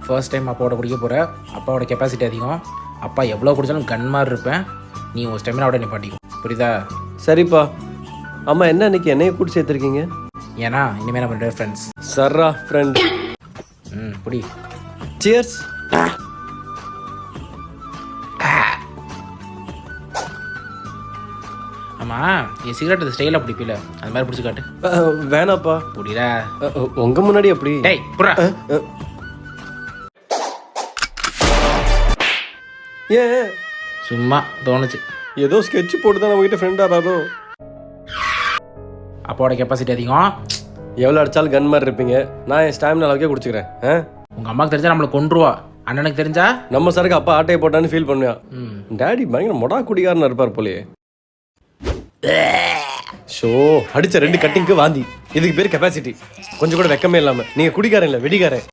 First time அப்பாவோட குடிக்க போகிற. அப்பாவோட கெப்பாசிட்டி அதிகம். அப்பா எவ்வளோ குடித்தாலும் கன் மாதிரி இருப்பேன். நீ ஒரு ஸ்டெமினாவோட நிப்பாட்டிக்கும். புரியுதா? சரிப்பா. அம்மா என்ன இன்னைக்கு என்னைய கூட்டி சேர்த்துருக்கீங்க? ஏன்னா இனிமேல் நம்ம 2 ஃப்ரெண்ட்ஸ். சர்ரா ஃப்ரெண்ட். புடி. சியர்ஸ். ஆமாம், என் சிகரெட் அது ஸ்டைலாக பிடிப்பில, அது மாதிரி பிடிச்சி காட்டு. வேணாப்பா. புடிடா. உங்க முன்னாடி அப்படி. டேய் புறா. ஏன்? சும்மா தோணுச்சு. ஏதோ ஸ்கெட்ச் போட்டு தான் நம்ம கிட்ட ஃப்ரெண்ட் ஆறாதோ. அப்பாவோட கெப்பாசிட்டி அதிகம். எவ்வளோ அடிச்சாலும் கன் மாதிரி இருப்பீங்க. நான் என் ஸ்டாமினா அளவுக்கே குடிச்சுக்கிறேன். உங்கள் அம்மாவுக்கு தெரிஞ்சா நம்மளை கொன்றுவா. அண்ணனுக்கு தெரிஞ்சா நம்ம சருக்கு அப்பா ஆட்டையை போட்டான்னு ஃபீல் பண்ணுவான். டேடி பயங்கர மொடா குடிகாரன்னு இருப்பார் போலயே. ஷோ அடிச்ச 2 கட்டிங்க்கு வாந்தி. இதுக்கு பேர் கெப்பாசிட்டி. கொஞ்சம் கூட வெக்கமே இல்லாம. நீங்க குடிக்காரன் இல்ல வெடிக்காரன்.